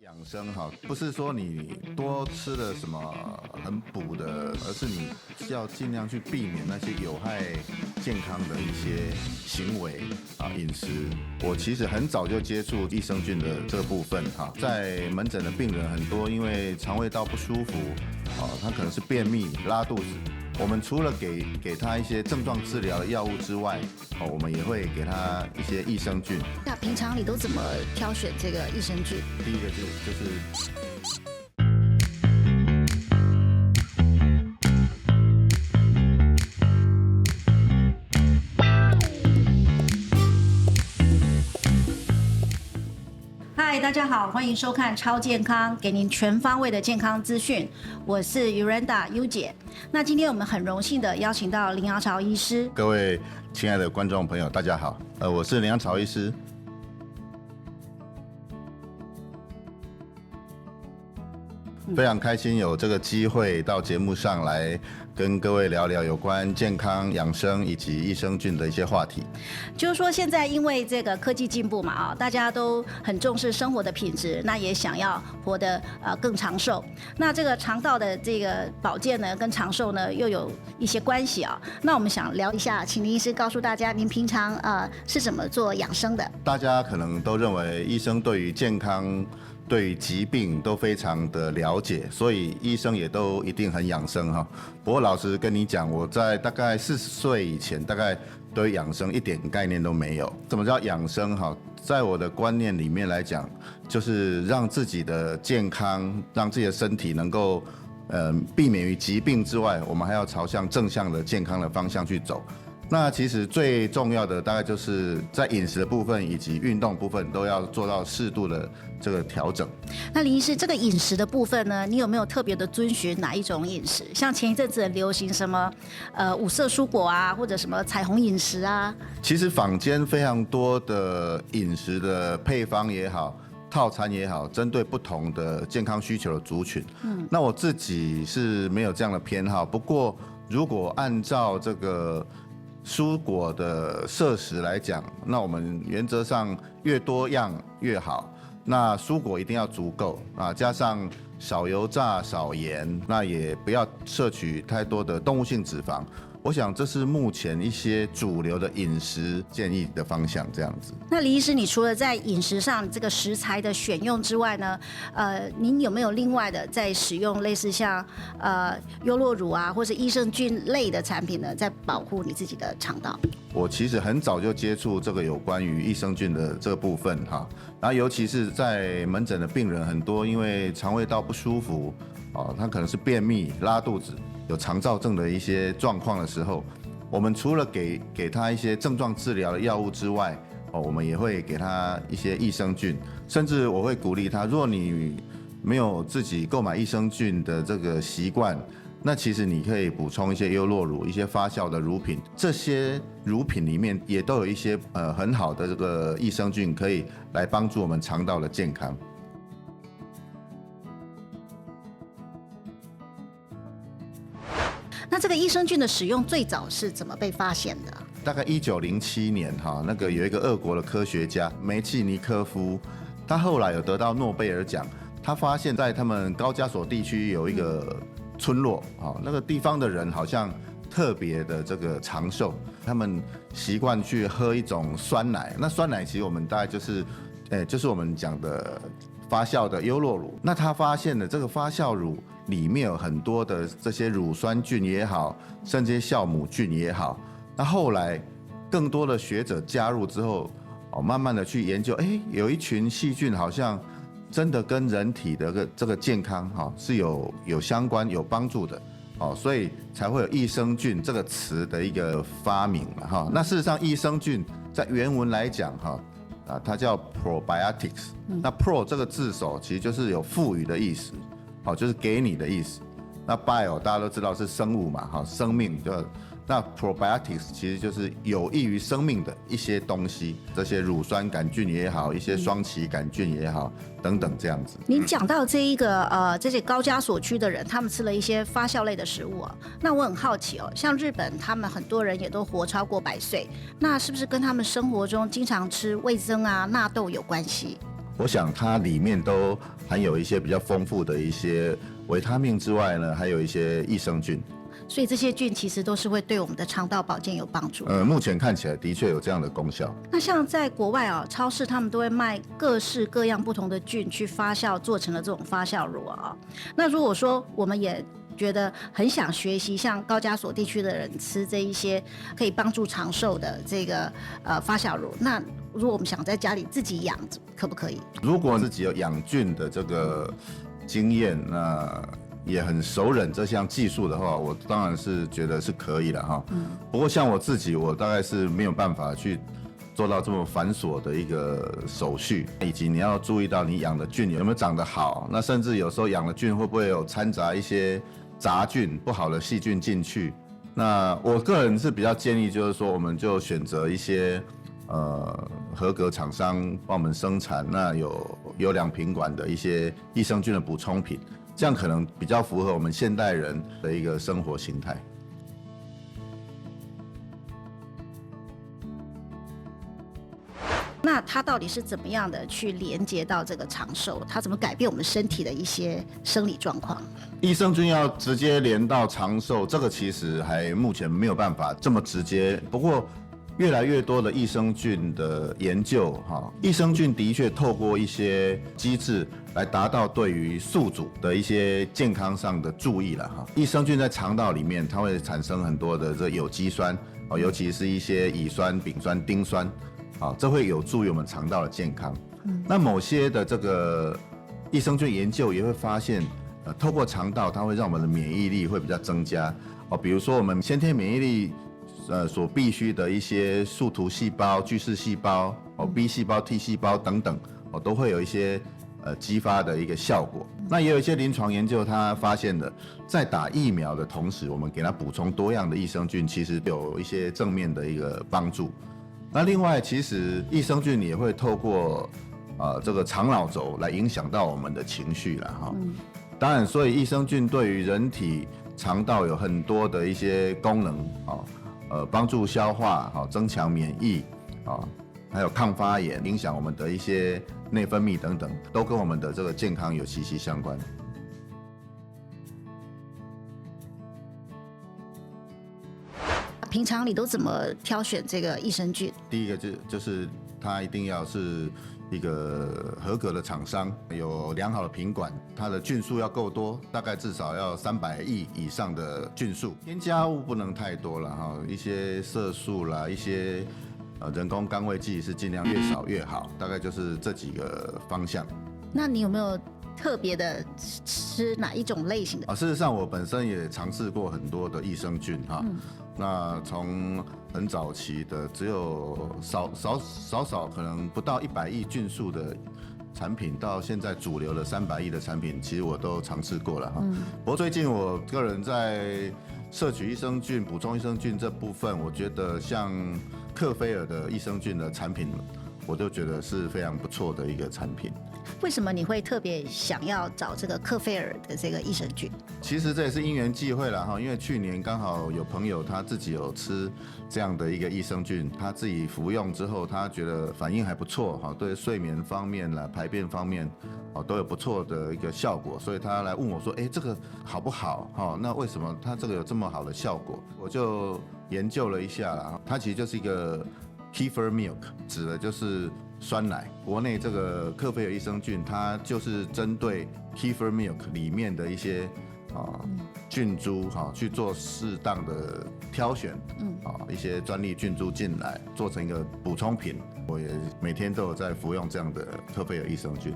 养生哈，不是说你多吃了什么很补的，而是你要尽量去避免那些有害健康的一些行为啊，饮食。我其实很早就接触益生菌的这个部分哈，在门诊的病人很多因为肠胃道不舒服啊，他可能是便秘、拉肚子。我们除了给他一些症状治疗的药物之外，我们也会给他一些益生菌。那平常你都怎么挑选这个益生菌？第一个就是嗨，大家好，欢迎收看超健康，给您全方位的健康资讯。我是 Yuranda 优姐。那今天我们很荣幸的邀请到林阳朝医师。各位亲爱的观众朋友，大家好，我是林阳朝医师。非常开心有这个机会到节目上来跟各位聊聊有关健康养生以及益生菌的一些话题。就是说现在因为这个科技进步嘛，大家都很重视生活的品质，那也想要活得更长寿。那这个肠道的这个保健呢，跟长寿呢又有一些关系啊。那我们想聊一下，请林医师告诉大家，您平常是怎么做养生的？大家可能都认为医生对于健康、对于疾病都非常的了解，所以医生也都一定很养生哈。不过老实跟你讲，我在大概40岁以前，大概对养生一点概念都没有。什么叫养生哈？在我的观念里面来讲，就是让自己的健康，让自己的身体能够避免于疾病之外，我们还要朝向正向的健康的方向去走。那其实最重要的大概就是在饮食的部分以及运动部分都要做到适度的这个调整。那林医师，这个饮食的部分呢，你有没有特别的遵循哪一种饮食？像前一阵子很流行什么五色蔬果啊，或者什么彩虹饮食啊？其实坊间非常多的饮食的配方也好，套餐也好，针对不同的健康需求的族群。那我自己是没有这样的偏好，不过如果按照这个蔬果的摄食来讲，那我们原则上越多样越好。那蔬果一定要足够啊，加上少油炸、少盐，那也不要摄取太多的动物性脂肪。我想这是目前一些主流的饮食建议的方向，这样子。那林医师，你除了在饮食上这个食材的选用之外呢，您有没有另外的在使用类似像优酪乳啊，或者益生菌类的产品呢，在保护你自己的肠道？我其实很早就接触这个有关于益生菌的这个部分哈，然后尤其是在门诊的病人很多，因为肠胃道不舒服，他可能是便秘、拉肚子，有肠燥症的一些状况的时候，我们除了给他一些症状治疗的药物之外，我们也会给他一些益生菌，甚至我会鼓励他，如果你没有自己购买益生菌的这个习惯，那其实你可以补充一些优酪乳、一些发酵的乳品，这些乳品里面也都有一些很好的这个益生菌，可以来帮助我们肠道的健康。那这个益生菌的使用最早是怎么被发现的？大概1907年哈，那个有一个俄国的科学家梅契尼科夫，他后来有得到诺贝尔奖。他发现，在他们高加索地区有一个村落，那个地方的人好像特别的这个长寿，他们习惯去喝一种酸奶。那酸奶其实我们大概就是我们讲的发酵的优酪乳。那他发现了这个发酵乳里面有很多的这些乳酸菌也好，甚至酵母菌也好。那后来更多的学者加入之后，慢慢的去研究，有一群细菌好像真的跟人体的这个健康是有相关、有帮助的，所以才会有益生菌这个词的一个发明哈。那事实上，益生菌在原文来讲它叫 probiotics。那 pro 这个字首其实就是有赋予的意思，就是给你的意思。那 bio 大家都知道是生物嘛，生命就。那 probiotics 其实就是有益于生命的一些东西，这些乳酸杆菌也好，一些双歧杆菌也好，等等这样子。您讲到这一个这些高加索区的人，他们吃了一些发酵类的食物那我很好奇像日本他们很多人也都活超过100岁，那是不是跟他们生活中经常吃味噌啊、纳豆有关系？我想它里面都含有一些比较丰富的一些维他命之外呢，还有一些益生菌。所以这些菌其实都是会对我们的肠道保健有帮助。目前看起来的确有这样的功效。那像在国外啊，超市他们都会卖各式各样不同的菌去发酵做成了这种发酵乳啊。那如果说我们也觉得很想学习像高加索地区的人吃这一些可以帮助长寿的这个发酵乳，那如果我们想在家里自己养，可不可以？如果自己有养菌的这个经验，那也很熟稔这项技术的话，我当然是觉得是可以了哈。不过像我自己，我大概是没有办法去做到这么繁琐的一个手续，以及你要注意到你养的菌有没有长得好，那甚至有时候养的菌会不会有掺杂一些杂菌、不好的细菌进去。那我个人是比较建议，就是说我们就选择一些合格厂商帮我们生产，那有优良品管的一些益生菌的补充品。这样可能比较符合我们现代人的一个生活形态。那它到底是怎么样的去连接到这个长寿？它怎么改变我们身体的一些生理状况？益生菌要直接连到长寿，这个其实还目前没有办法这么直接。不过越来越多的益生菌的研究，益生菌的确透过一些机制来达到对于宿主的一些健康上的注意了哈。益生菌在肠道里面，它会产生很多的这有机酸，尤其是一些乙酸、丙酸、丁酸，这会有助于我们肠道的健康。那某些的这个益生菌研究也会发现，透过肠道，它会让我们的免疫力会比较增加。比如说我们先天免疫力所必须的一些树突细胞、巨噬细胞、B 细胞、T 细胞等等，都会有一些激发的一个效果。那也有一些临床研究，他发现的，在打疫苗的同时，我们给它补充多样的益生菌，其实有一些正面的一个帮助。那另外，其实益生菌也会透过这个肠脑轴来影响到我们的情绪了哈。当然，所以益生菌对于人体肠道有很多的一些功能帮助消化，增强免疫，还有抗发炎，影响我们的一些内分泌等等，都跟我们的这个健康有息息相关。平常你都怎么挑选这个益生菌？第一个就是它一定要是一个合格的厂商，有良好的品管，它的菌数要够多，大概至少要300亿以上的菌数。添加物不能太多了哈，一些色素啦，一些人工甘味剂是尽量越少越好，大概就是这几个方向。那你有没有特别的吃哪一种类型的？事实上，我本身也尝试过很多的益生菌哈。那从很早期的只有少可能不到100亿菌数的产品，到现在主流的300亿的产品，其实我都尝试过了哈。不过最近我个人在摄取益生菌、补充益生菌这部分，我觉得像克菲尔的益生菌的产品，我就觉得是非常不错的一个产品。为什么你会特别想要找这个克菲尔的这个益生菌？其实这也是因缘际会了哈，因为去年刚好有朋友他自己有吃这样的一个益生菌，他自己服用之后，他觉得反应还不错哈，对睡眠方面啦、排便方面都有不错的一个效果，所以他来问我说：“这个好不好？哈，那为什么他这个有这么好的效果？”我就研究了一下啦，它其实就是一个 Kefir Milk， 指的就是酸奶。国内这个克菲尔益生菌，它就是针对 Kefir Milk 里面的一些菌株去做适当的挑选，一些专利菌株进来，做成一个补充品。我也每天都有在服用这样的克菲尔益生菌。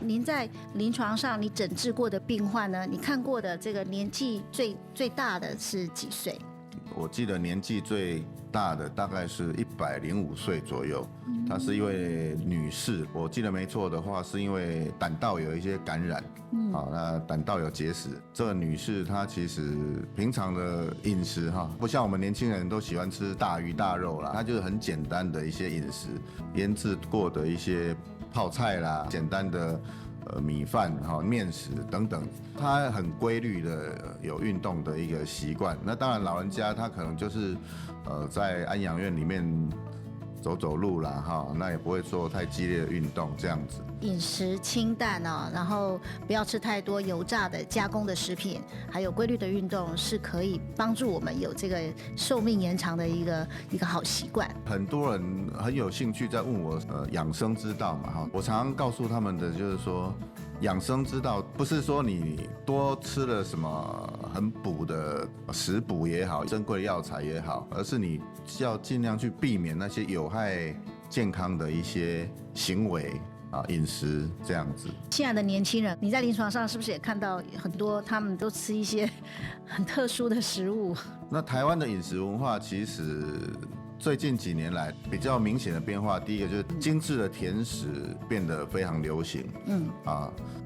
您在临床上你诊治过的病患呢？你看过的这个年纪最大的是几岁？我记得年纪最大的大概是105岁左右，她是一位女士。我记得没错的话，是因为胆道有一些感染，那胆道有结石。这个女士她其实平常的饮食不像我们年轻人都喜欢吃大鱼大肉啦，她就是很简单的一些饮食，腌制过的一些泡菜啦，简单的米饭面食等等，他很规律的有运动的一个习惯。那当然老人家他可能就是在安养院里面走走路啦那也不会做太激烈的运动这样子。饮食清淡哦，然后不要吃太多油炸的加工的食品，还有规律的运动是可以帮助我们有这个寿命延长的一个好习惯。很多人很有兴趣在问我养生之道嘛我常常告诉他们的就是说，养生之道不是说你多吃了什么很补的食补也好，珍贵的药材也好，而是你要尽量去避免那些有害健康的一些行为饮食这样子。现在的年轻人，你在临床上是不是也看到很多他们都吃一些很特殊的食物？那台湾的饮食文化其实最近几年来比较明显的变化，第一个就是精致的甜食变得非常流行，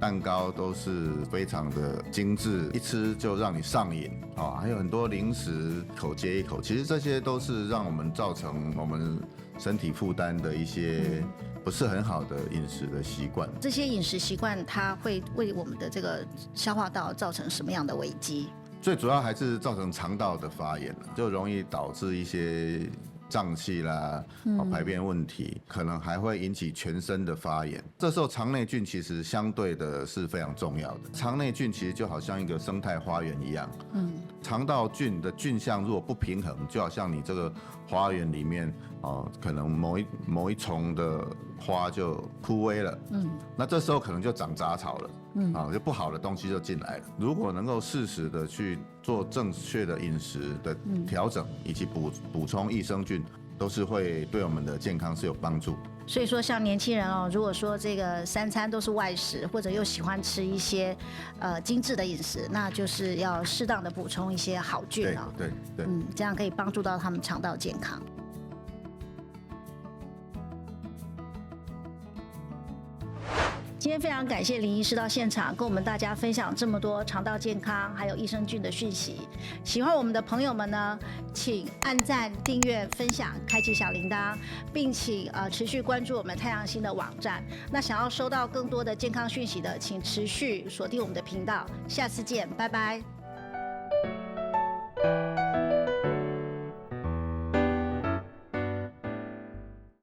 蛋糕都是非常的精致，一吃就让你上瘾还有很多零食口接一口，其实这些都是让我们造成我们身体负担的一些不是很好的饮食的习惯。这些饮食习惯它会为我们的这个消化道造成什么样的危机？最主要还是造成肠道的发炎就容易导致一些胀气啦，排便问题，可能还会引起全身的发炎。这时候肠内菌其实相对的是非常重要的。肠内菌其实就好像一个生态花园一样，肠道菌的菌相如果不平衡，就好像你这个花园里面可能某一丛的花就枯萎了，那这时候可能就长杂草了。就不好的东西就进来了。如果能够适时的去做正确的饮食的调整，以及补充益生菌，都是会对我们的健康是有帮助。所以说，像年轻人如果说这个3餐都是外食，或者又喜欢吃一些精致的饮食，那就是要适当的补充一些好菌对，这样可以帮助到他们肠道健康。今天非常感谢林医师到现场，跟我们大家分享这么多肠道健康还有益生菌的讯息。喜欢我们的朋友们呢，请按赞、订阅、分享、开启小铃铛，并请持续关注我们太阳星的网站。那想要收到更多的健康讯息的，请持续锁定我们的频道。下次见，拜拜。